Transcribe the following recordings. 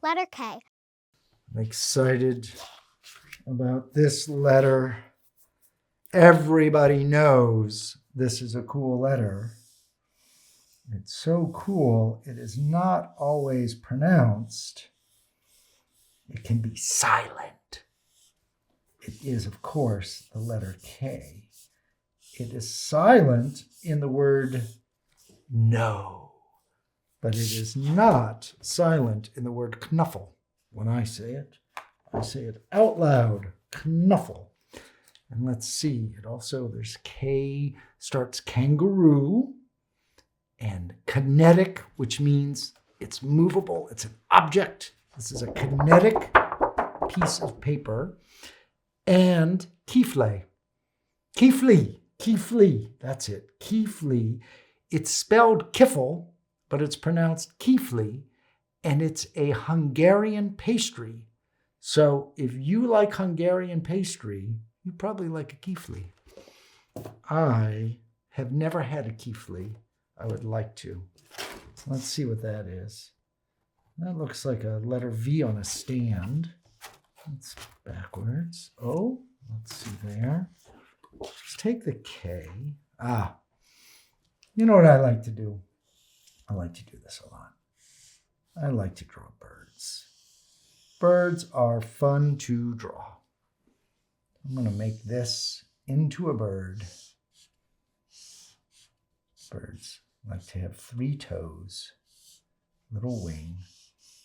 Letter K. I'm excited about this letter. Everybody knows this is a cool letter. It's so cool, it is not always pronounced. It can be silent. It is, of course, the letter K. It is silent in the word no, but it is not silent in the word knuffle. When I say it out loud, knuffle. And let's see, it also, there's K, starts kangaroo, and kinetic, which means it's movable, it's an object. This is a kinetic piece of paper. And keyflay. Keyflea, that's it, keyflea. It's spelled kiffle, but it's pronounced keyflea, and it's a Hungarian pastry. So if you like Hungarian pastry, you probably like a keyflea. I have never had a keyflea. I would like to. Let's see what that is. That looks like a letter V on a stand. It's backwards. Oh, let's see there. Let's take the K. You know what I like to do? I like to do this a lot. I like to draw birds. Birds are fun to draw. I'm going to make this into a bird. Birds like to have 3 toes, little wing.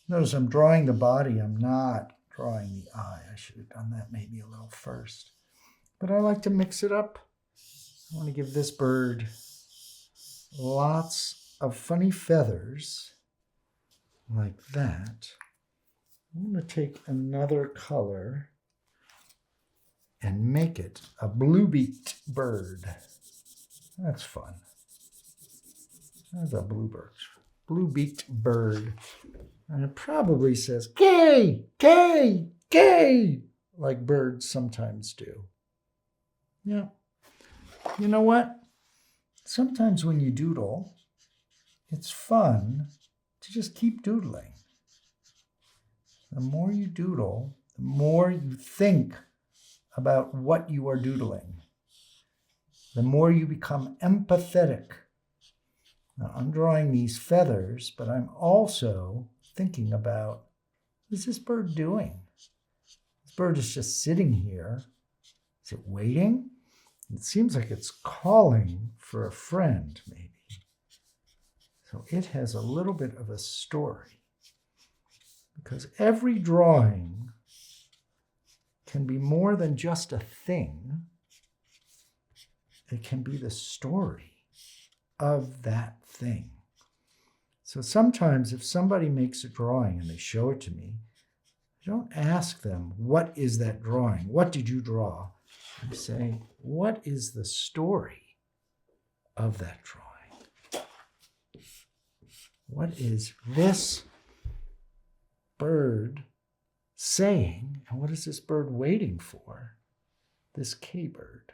Notice I'm drawing the body. I'm not drawing the eye. I should have done that maybe a little first. But I like to mix it up. I want to give this bird lots of funny feathers like that. I'm going to take another color and make it a blue-beaked bird. That's fun. That's a blue-beaked bird. And it probably says, K, K, K, like birds sometimes do. Yeah. You know what? Sometimes when you doodle, it's fun to just keep doodling. The more you doodle, the more you think about what you are doodling, the more you become empathetic. Now, I'm drawing these feathers, but I'm also thinking about, what is this bird doing? This bird is just sitting here. Is it waiting? It seems like it's calling for a friend, maybe. So it has a little bit of a story, because every drawing can be more than just a thing. It can be the story of that thing. So sometimes if somebody makes a drawing and they show it to me, I don't ask them, what is that drawing? What did you draw? I say, what is the story of that drawing? What is this bird saying, and what is this bird waiting for? This K-bird.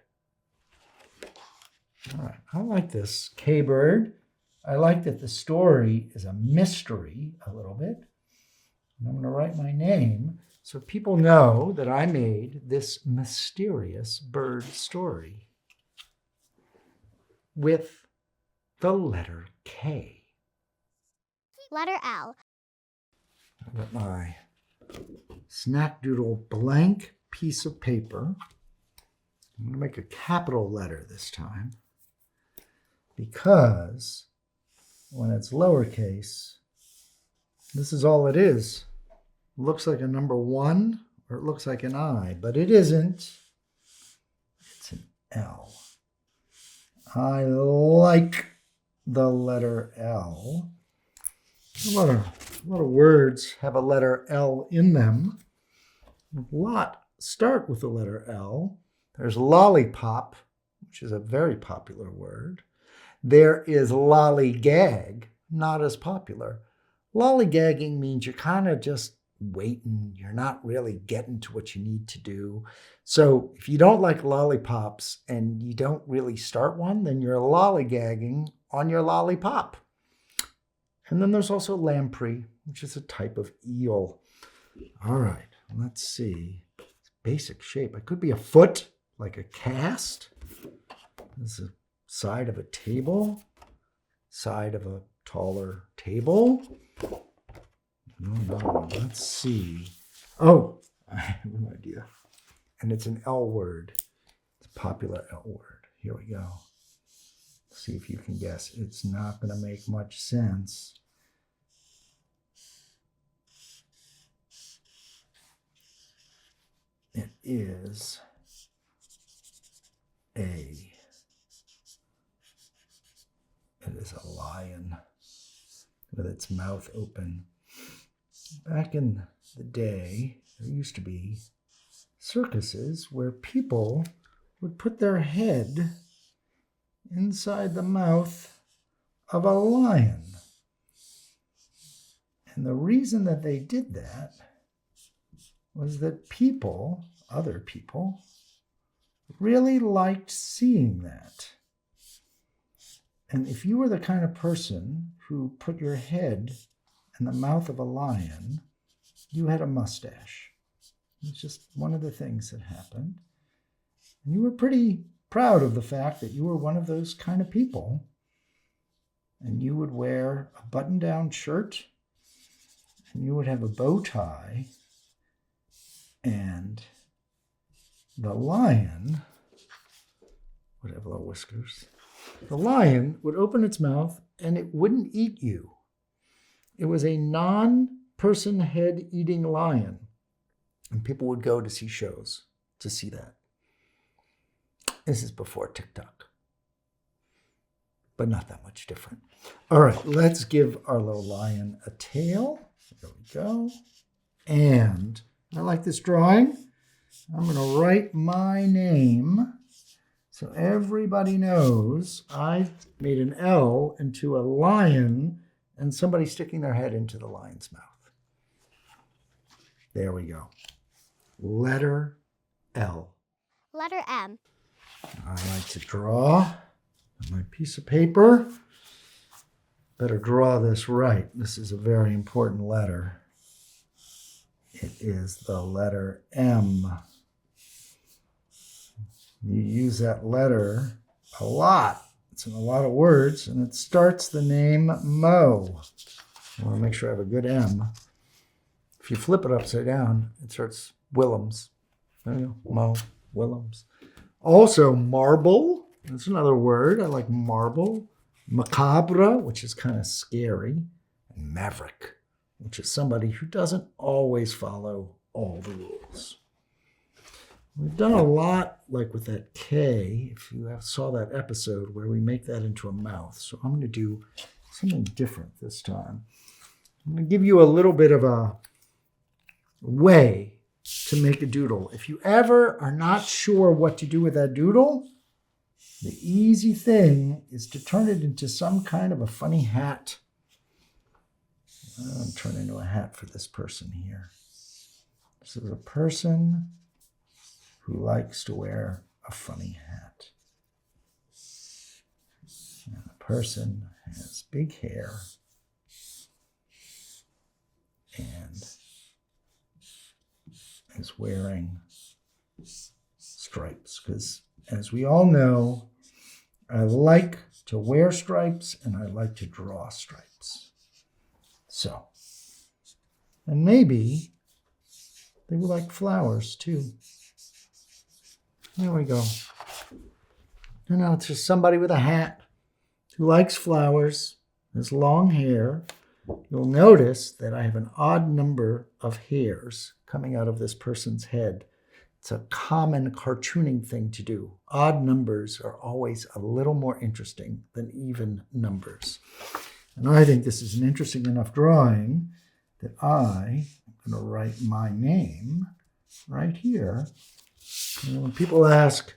All right, I like this K-bird. I like that the story is a mystery a little bit. And I'm going to write my name so people know that I made this mysterious bird story with the letter K. Letter L. I've got my Snackdoodle blank piece of paper. I'm going to make a capital letter this time, because when it's lowercase, this is all it is. It looks like a number 1, or it looks like an I, but it isn't. It's an L. I like the letter L. A lot of words have a letter L in them. A lot start with the letter L. There's lollipop, which is a very popular word. There is lollygag, not as popular. Lollygagging means you're kind of just waiting. You're not really getting to what you need to do. So if you don't like lollipops and you don't really start one, then you're lollygagging on your lollipop. And then there's also lamprey, which is a type of eel. All right, let's see. Basic shape. It could be a foot, like a cast. This is the side of a table, side of a taller table. No, let's see. Oh, I have an idea. And it's an L word. It's a popular L word. Here we go. See if you can guess. It's not going to make much sense. It is a lion with its mouth open. Back in the day, there used to be circuses where people would put their head inside the mouth of a lion. And the reason that they did that was that people, other people, really liked seeing that. And if you were the kind of person who put your head in the mouth of a lion, you had a mustache. It's just one of the things that happened. And you were pretty proud of the fact that you were one of those kind of people. And you would wear a button-down shirt, and you would have a bow tie, and the lion would have little whiskers. The lion would open its mouth and it wouldn't eat you. It was a non-person head eating lion. And people would go to see shows to see that. This is before TikTok. But not that much different. All right, let's give our little lion a tail. There we go. And I like this drawing. I'm going to write my name so everybody knows I've made an L into a lion and somebody sticking their head into the lion's mouth. There we go. Letter L. Letter M. I like to draw on my piece of paper. Better draw this right. This is a very important letter. It is the letter M. You use that letter a lot. It's in a lot of words, and it starts the name Mo. I want to make sure I have a good M. If you flip it upside down, it starts Willems. There you go, Mo Willems. Also, marble. That's another word. I like marble. Macabre, which is kind of scary. And maverick, which is somebody who doesn't always follow all the rules. We've done a lot, like with that K, if you saw that episode where we make that into a mouth. So I'm going to do something different this time. I'm going to give you a little bit of a way to make a doodle. If you ever are not sure what to do with that doodle, the easy thing is to turn it into some kind of a funny hat. I'm turning into a hat for this person here. This is a person who likes to wear a funny hat. And the person has big hair and is wearing stripes. Because as we all know, I like to wear stripes and I like to draw stripes. So, and maybe they will like flowers too. There we go. And now it's just somebody with a hat who likes flowers, has long hair. You'll notice that I have an odd number of hairs coming out of this person's head. It's a common cartooning thing to do. Odd numbers are always a little more interesting than even numbers. And I think this is an interesting enough drawing that I am going to write my name right here. And when people ask,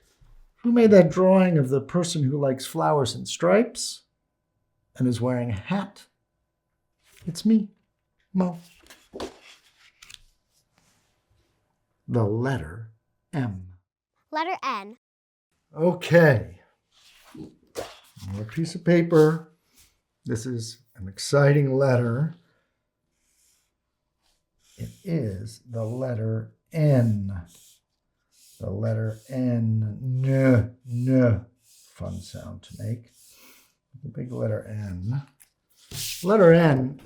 who made that drawing of the person who likes flowers and stripes and is wearing a hat? It's me, Mo. The letter M. Letter N. Okay. Another piece of paper. This is a an exciting letter. It is the letter N. The letter N. N. Fun sound to make. The big letter N. Letter N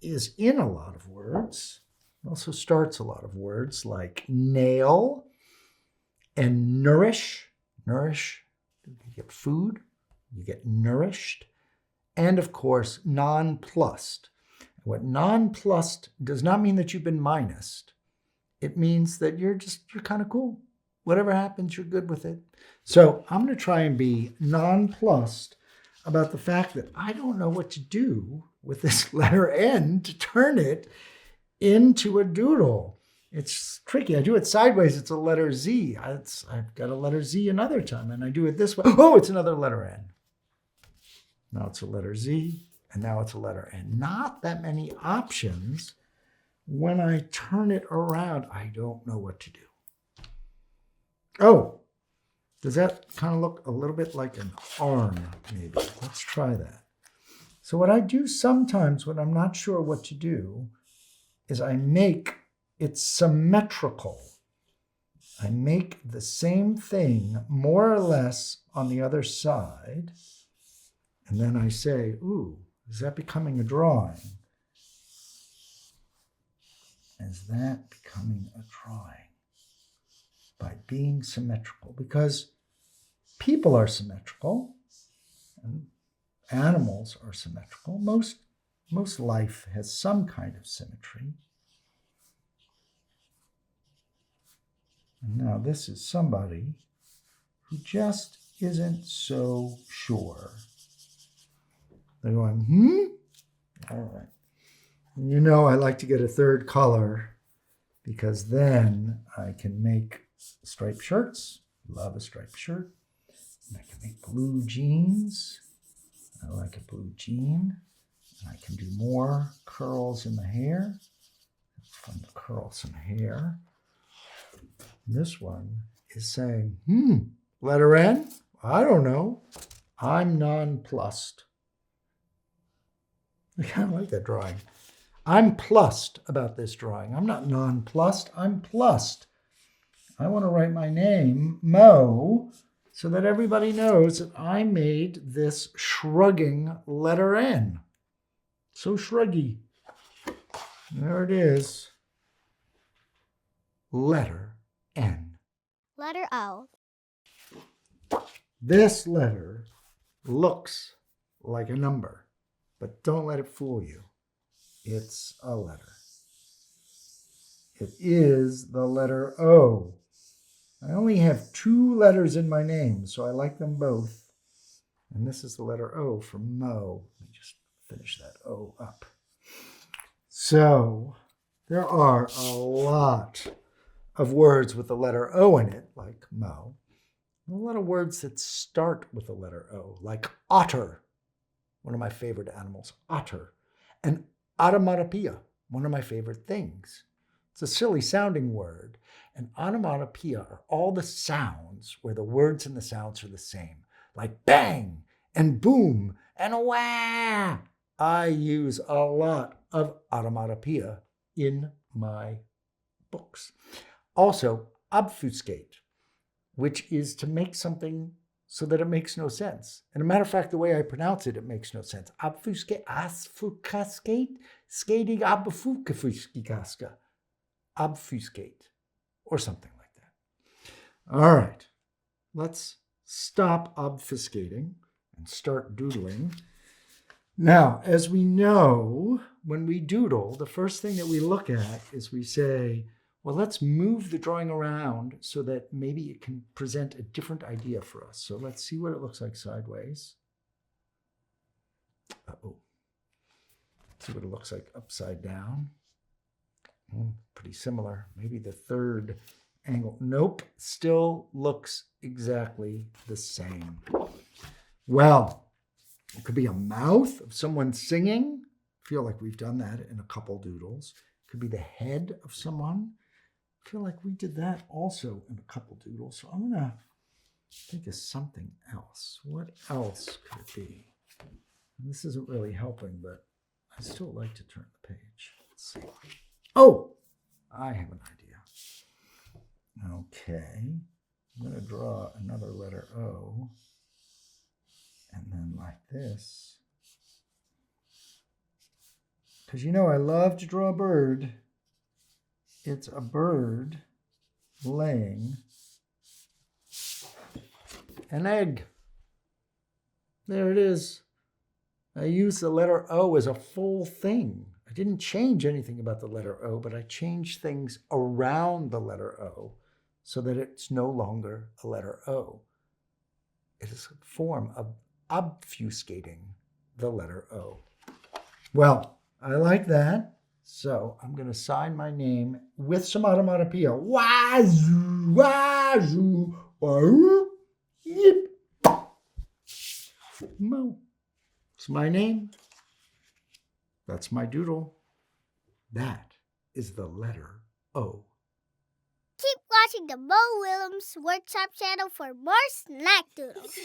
is in a lot of words. It also starts a lot of words like nail and nourish. Nourish, you get food, you get nourished. And of course, nonplussed. What nonplussed does not mean that you've been minused. It means that you're kind of cool. Whatever happens, you're good with it. So I'm going to try and be nonplussed about the fact that I don't know what to do with this letter N to turn it into a doodle. It's tricky. I do it sideways. It's a letter Z. I've got a letter Z another time, and I do it this way. Oh, it's another letter N. Now it's a letter Z, and now it's a letter N. Not that many options. When I turn it around, I don't know what to do. Oh, does that kind of look a little bit like an arm, maybe? Let's try that. So what I do sometimes when I'm not sure what to do is I make it symmetrical. I make the same thing more or less on the other side. And then I say, ooh, is that becoming a drawing? Is that becoming a drawing? By being symmetrical. Because people are symmetrical and animals are symmetrical. Most life has some kind of symmetry. And now this is somebody who just isn't so sure. They're going, All right. And you know I like to get a third color because then I can make striped shirts. Love a striped shirt. And I can make blue jeans. I like a blue jean. And I can do more curls in the hair. It's fun to curl some hair. This one is saying, letter N? I don't know. I'm nonplussed. I kind of like that drawing. I'm plussed about this drawing. I'm not nonplussed. I'm plussed. I want to write my name, Mo, so that everybody knows that I made this shrugging letter N. So shruggy. There it is. Letter N. Letter O. This letter looks like a number, but don't let it fool you. It's a letter. It is the letter O. I only have 2 letters in my name, so I like them both. And this is the letter O for Mo. Let me just finish that O up. So there are a lot of words with the letter O in it, like Mo. A lot of words that start with the letter O, like otter, one of my favorite animals, otter, and onomatopoeia, one of my favorite things. It's a silly sounding word. And onomatopoeia are all the sounds where the words and the sounds are the same, like bang and boom and wah. I use a lot of onomatopoeia in my books. Also, obfuscate, which is to make something so that it makes no sense. And a matter of fact, the way I pronounce it, it makes no sense. Obfuscate, asfuscate, skating obfuscaska, obfuscate, or something like that. All right, let's stop obfuscating and start doodling. Now, as we know, when we doodle, the first thing that we look at is we say, well, let's move the drawing around so that maybe it can present a different idea for us. So let's see what it looks like sideways. Uh-oh. See what it looks like upside down. Pretty similar. Maybe the third angle. Nope, still looks exactly the same. Well, it could be a mouth of someone singing. I feel like we've done that in a couple doodles. It could be the head of someone. I feel like we did that also in a couple doodles. So I'm going to think of something else. What else could it be? This isn't really helping, but I still like to turn the page. Let's see. Oh, I have an idea. Okay, I'm going to draw another letter O, and then like this. Because you know I love to draw a bird. It's a bird laying an egg. There it is. I used the letter O as a full thing. I didn't change anything about the letter O, but I changed things around the letter O so that it's no longer a letter O. It is a form of obfuscating the letter O. Well, I like that. So I'm going to sign my name with some onomatopoeia. Wazoo, wazoo, wahoo, yip. Mo. It's my name. That's my doodle. That is the letter O. Keep watching the Mo Willems Workshop Channel for more snack doodles.